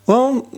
Well,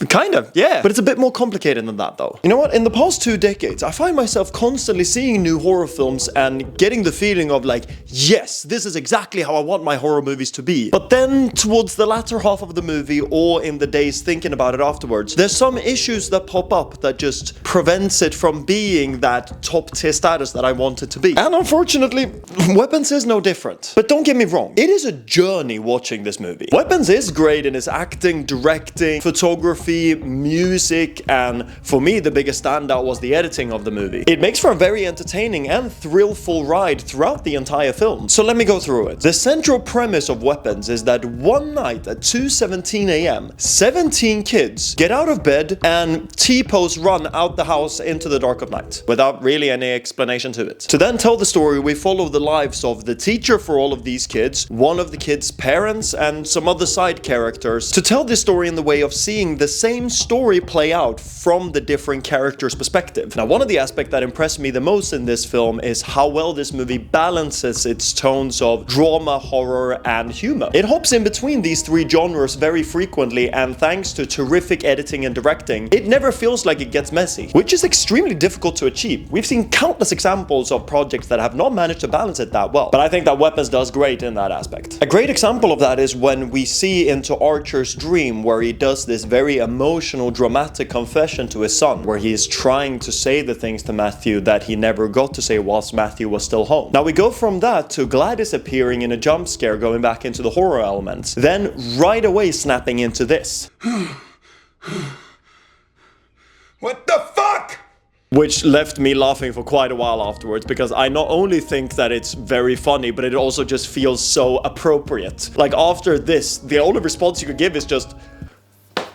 kind of, yeah. But it's a bit more complicated than that, though. You know what? In the past 2 decades, I find myself constantly seeing new horror films and getting the feeling of like, yes, this is exactly how I want my horror movies to be. But then, towards the latter half of the movie, or in the days thinking about it afterwards, there's some issues that pop up that just prevents it from being that top-tier status that I want it to be. And unfortunately, Weapons is no different. But don't get me wrong, it is a journey watching this movie. Weapons is great in its acting, directing, photography, music, and for me the biggest standout was the editing of the movie. It makes for a very entertaining and thrill-full ride throughout the entire film. So let me go through it. The central premise of Weapons is that one night at 2:17 a.m., 17 kids get out of bed and T-pose run out the house into the dark of night without really any explanation to it. To then tell the story, we follow the lives of the teacher for all of these kids, one of the kids' parents, and some other side characters to tell this story in the way of seeing the same story play out from the different characters' perspective. Now, one of the aspects that impressed me the most in this film is how well this movie balances its tones of drama, horror, and humor. It hops in between these 3 genres very frequently, and thanks to terrific editing and directing, it never feels like it gets messy, which is extremely difficult to achieve. We've seen countless examples of projects that have not managed to balance it that well, but I think that Weapons does great in that aspect. A great example of that is when we see into Archer's dream, where he does this very emotional, dramatic confession to his son, where he is trying to say the things to Matthew that he never got to say whilst Matthew was still home. Now we go from that to Gladys appearing in a jump scare, going back into the horror elements, then right away snapping into this. What the fuck? Which left me laughing for quite a while afterwards, because I not only think that it's very funny, but it also just feels so appropriate. Like, after this, the only response you could give is just,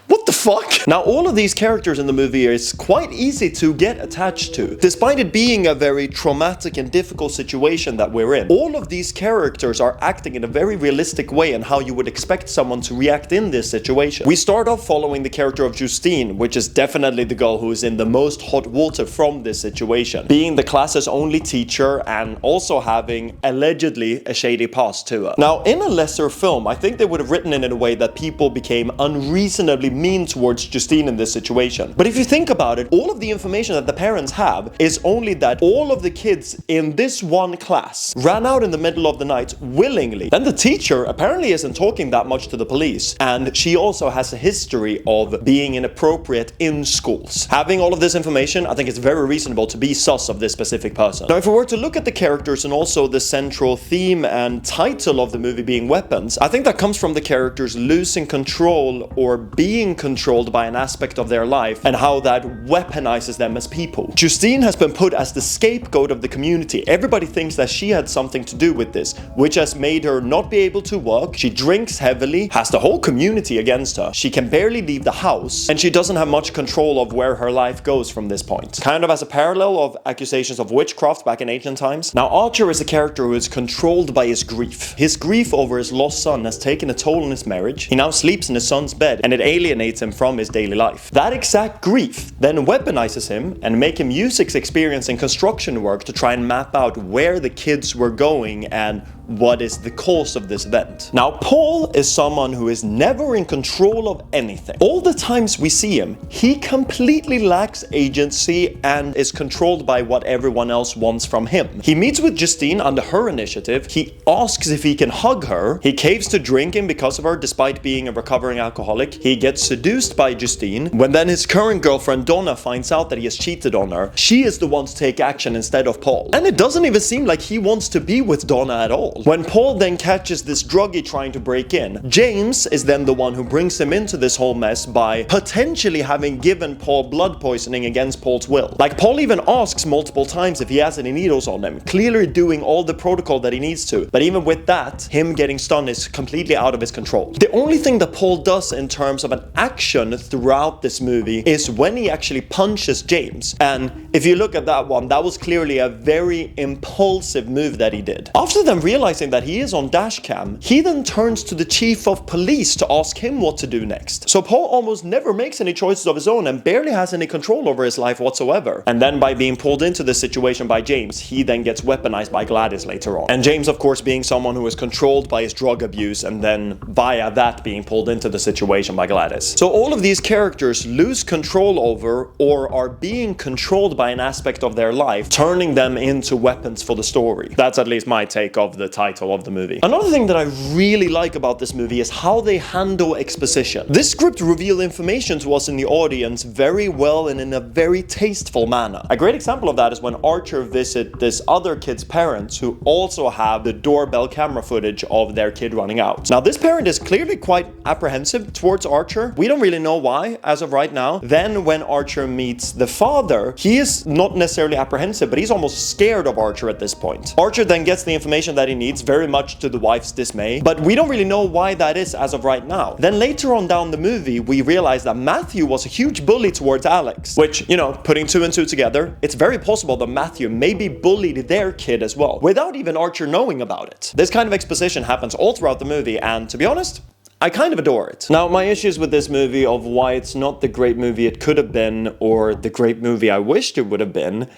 what the fuck? Now, all of these characters in the movie is quite easy to get attached to. Despite it being a very traumatic and difficult situation that we're in, all of these characters are acting in a very realistic way and how you would expect someone to react in this situation. We start off following the character of Justine, which is definitely the girl who is in the most hot water from this situation, being the class's only teacher and also having allegedly a shady past to her. Now, in a lesser film, I think they would have written it in a way that people became unreasonably mean towards Justine in this situation. But if you think about it, all of the information that the parents have is only that all of the kids in this one class ran out in the middle of the night willingly. Then the teacher apparently isn't talking that much to the police, and she also has a history of being inappropriate in schools. Having all of this information, I think it's very reasonable to be sus of this specific person. Now, if we were to look at the characters and also the central theme and title of the movie being Weapons, I think that comes from the characters losing control or being controlled by an aspect of their life and how that weaponizes them as people. Justine has been put as the scapegoat of the community. Everybody thinks that she had something to do with this, which has made her not be able to work. She drinks heavily, has the whole community against her. She can barely leave the house, and she doesn't have much control of where her life goes from this point. Kind of as a parallel of accusations of witchcraft back in ancient times. Now, Archer is a character who is controlled by his grief. His grief over his lost son has taken a toll on his marriage. He now sleeps in his son's bed, and it alienates him from his daily life. That exact grief then weaponizes him and make him use his experience in construction work to try and map out where the kids were going and what is the cause of this event. Now, Paul is someone who is never in control of anything. All the times we see him, he completely lacks agency and is controlled by what everyone else wants from him. He meets with Justine under her initiative. He asks if he can hug her. He caves to drinking because of her, despite being a recovering alcoholic. He gets seduced by Justine. When then his current girlfriend Donna finds out that he has cheated on her, she is the one to take action instead of Paul. And it doesn't even seem like he wants to be with Donna at all. When Paul then catches this druggie trying to break in, James is then the one who brings him into this whole mess by potentially having given Paul blood poisoning against Paul's will. Like, Paul even asks multiple times if he has any needles on him, clearly doing all the protocol that he needs to. But even with that, him getting stunned is completely out of his control. The only thing that Paul does in terms of an action action throughout this movie is when he actually punches James. And if you look at that one, that was clearly a very impulsive move that he did. After then realizing that he is on dash cam, he then turns to the chief of police to ask him what to do next. So Paul almost never makes any choices of his own and barely has any control over his life whatsoever. And then by being pulled into this situation by James, he then gets weaponized by Gladys later on. And James, of course, being someone who is controlled by his drug abuse and then via that being pulled into the situation by Gladys. So all of these characters lose control over or are being controlled by an aspect of their life, turning them into weapons for the story. That's at least my take of the title of the movie. Another thing that I really like about this movie is how they handle exposition. This script revealed information to us in the audience very well and in a very tasteful manner. A great example of that is when Archer visits this other kid's parents who also have the doorbell camera footage of their kid running out. Now this parent is clearly quite apprehensive towards Archer. We don't really know why as of right now. Then when Archer meets the father, he is not necessarily apprehensive, but he's almost scared of Archer at this point. Archer then gets the information that he needs, very much to the wife's dismay, but we don't really know why that is as of right now. Then later on down the movie, we realize that Matthew was a huge bully towards Alex, which, you know, putting two and two together, it's very possible that Matthew maybe bullied their kid as well, without even Archer knowing about it. This kind of exposition happens all throughout the movie, and to be honest, I kind of adore it. Now, my issues with this movie of why it's not the great movie it could have been, or the great movie I wished it would have been,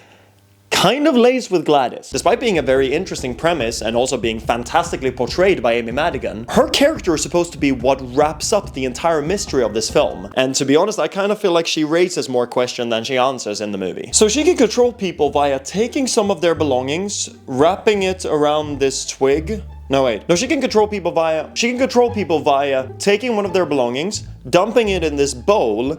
kind of lays with Gladys. Despite being a very interesting premise and also being fantastically portrayed by Amy Madigan, her character is supposed to be what wraps up the entire mystery of this film. And to be honest, I kind of feel like she raises more questions than she answers in the movie. So she can control people via taking some of their belongings, wrapping it around this twig. No, wait. No, she can control people via taking one of their belongings, dumping it in this bowl,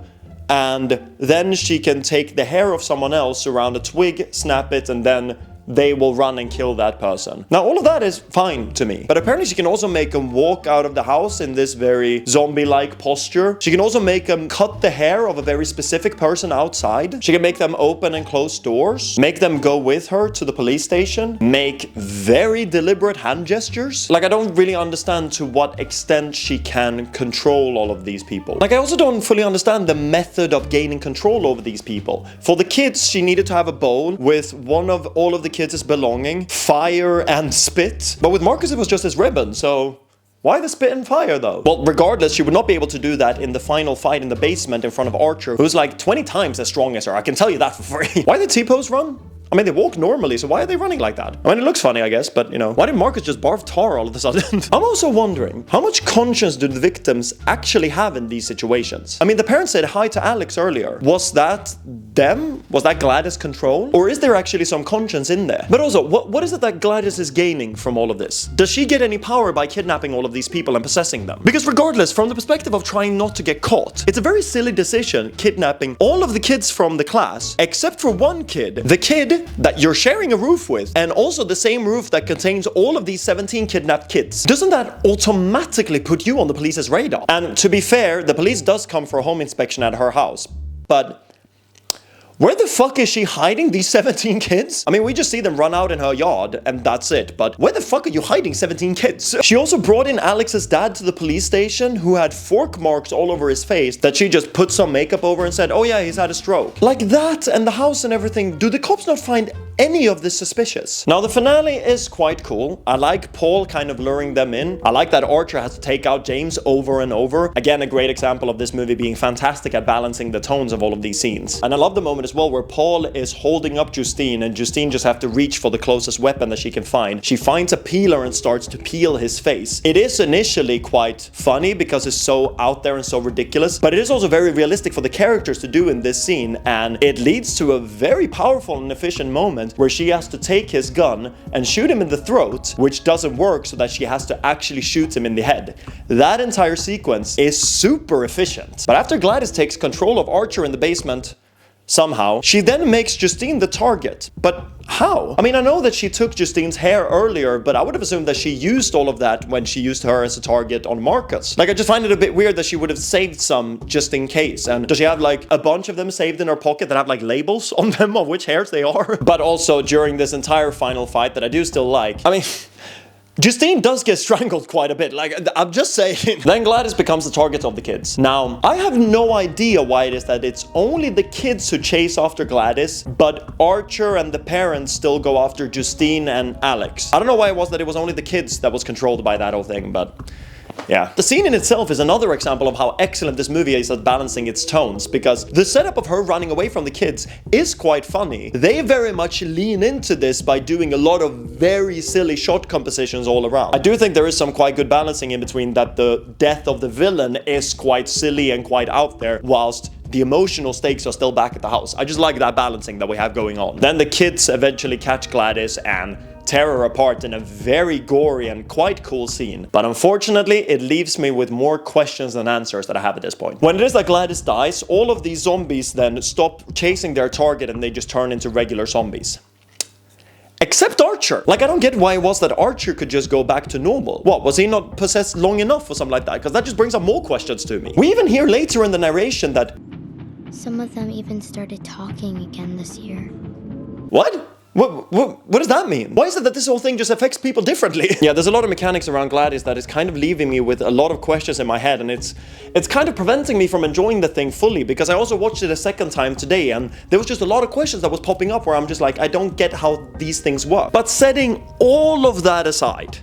and then she can take the hair of someone else around a twig, snap it, and then they will run and kill that person. Now, all of that is fine to me, but apparently she can also make them walk out of the house in this very zombie-like posture. She can also make them cut the hair of a very specific person outside. She can make them open and close doors, make them go with her to the police station, make very deliberate hand gestures. Like, I don't really understand to what extent she can control all of these people. Like, I also don't fully understand the method of gaining control over these people. For the kids, she needed to have a bowl with one of all of the kids' belonging, fire and spit. But with Marcus it was just his ribbon, so why the spit and fire though? Well, regardless, she would not be able to do that in the final fight in the basement in front of Archer, who's like 20 times as strong as her. I can tell you that for free. Why did T-pose run? I mean, they walk normally, so why are they running like that? I mean, it looks funny, I guess, but, you know, why did Marcus just barf tar all of a sudden? I'm also wondering, how much conscience do the victims actually have in these situations? I mean, the parents said hi to Alex earlier. Was that them? Was that Gladys' control? Or is there actually some conscience in there? But also, what is it that Gladys is gaining from all of this? Does she get any power by kidnapping all of these people and possessing them? Because regardless, from the perspective of trying not to get caught, it's a very silly decision kidnapping all of the kids from the class, except for one kid. The kid that you're sharing a roof with, and also the same roof that contains all of these 17 kidnapped kids. Doesn't that automatically put you on the police's radar? And to be fair, the police does come for a home inspection at her house, but where the fuck is she hiding these 17 kids? I mean, we just see them run out in her yard and that's it, but where the fuck are you hiding 17 kids? She also brought in Alex's dad to the police station, who had fork marks all over his face that she just put some makeup over and said, oh yeah, he's had a stroke. Like that and the house and everything, do the cops not find any of this suspicious? Now, the finale is quite cool. I like Paul kind of luring them in. I like that Archer has to take out James over and over. Again, a great example of this movie being fantastic at balancing the tones of all of these scenes. And I love the moment as well where Paul is holding up Justine and Justine just have to reach for the closest weapon that she can find. She finds a peeler and starts to peel his face. It is initially quite funny because it's so out there and so ridiculous, but it is also very realistic for the characters to do in this scene, and it leads to a very powerful and efficient moment where she has to take his gun and shoot him in the throat, which doesn't work, so that she has to actually shoot him in the head. That entire sequence is super efficient. But after Gladys takes control of Archer in the basement, somehow, she then makes Justine the target. But how? I mean, I know that she took Justine's hair earlier, but I would have assumed that she used all of that when she used her as a target on Marcus. Like, I just find it a bit weird that she would have saved some just in case. And does she have like a bunch of them saved in her pocket that have like labels on them of which hairs they are? But also during this entire final fight that I do still like, I mean, Justine does get strangled quite a bit, like, I'm just saying. Then Gladys becomes the target of the kids. Now, I have no idea why it is that it's only the kids who chase after Gladys, but Archer and the parents still go after Justine and Alex. I don't know why it was only the kids that was controlled by that whole thing, but... yeah. The scene in itself is another example of how excellent this movie is at balancing its tones, because the setup of her running away from the kids is quite funny. They very much lean into this by doing a lot of very silly shot compositions all around. I do think there is some quite good balancing in between that the death of the villain is quite silly and quite out there, whilst the emotional stakes are still back at the house. I just like that balancing that we have going on. Then the kids eventually catch Gladys and tear her apart in a very gory and quite cool scene. But unfortunately, it leaves me with more questions than answers that I have at this point. When it is that Gladys dies, all of these zombies then stop chasing their target and they just turn into regular zombies. Except Archer. Like, I don't get why it was that Archer could just go back to normal. What, was he not possessed long enough or something like that? Because that just brings up more questions to me. We even hear later in the narration that... some of them even started talking again this year. What? What does that mean? Why is it that this whole thing just affects people differently? Yeah, there's a lot of mechanics around Gladys that is kind of leaving me with a lot of questions in my head, and it's kind of preventing me from enjoying the thing fully, because I also watched it a second time today, and there was just a lot of questions that was popping up where I'm just like, I don't get how these things work. But setting all of that aside,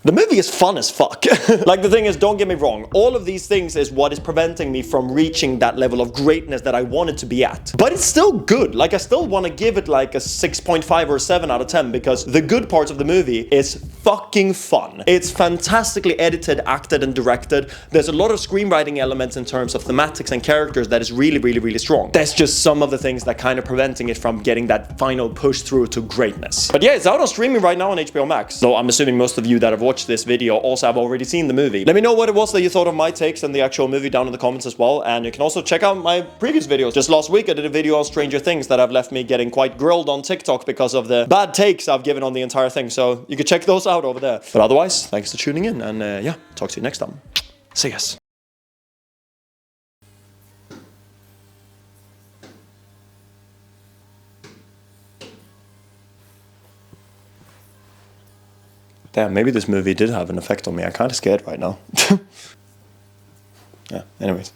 the movie is fun as fuck. Like, the thing is, don't get me wrong, all of these things is what is preventing me from reaching that level of greatness that I wanted to be at. But it's still good. Like, I still want to give it like a 6.5 or 7 out of 10, because the good parts of the movie is fucking fun. It's fantastically edited, acted, and directed. There's a lot of screenwriting elements in terms of thematics and characters that is really, really, really strong. That's just some of the things that kind of preventing it from getting that final push through to greatness. But yeah, it's out on streaming right now on HBO Max. So I'm assuming most of you that have watched this video also have already seen the movie. Let me know what it was that you thought of my takes and the actual movie down in the comments as well, and you can also check out my previous videos. Just last week I did a video on Stranger Things that have left me getting quite grilled on TikTok because of the bad takes I've given on the entire thing, so you can check those out over there. But otherwise, thanks for tuning in, and yeah, talk to you next time. See yas. Damn, maybe this movie did have an effect on me. I'm kind of scared right now. Yeah, anyways.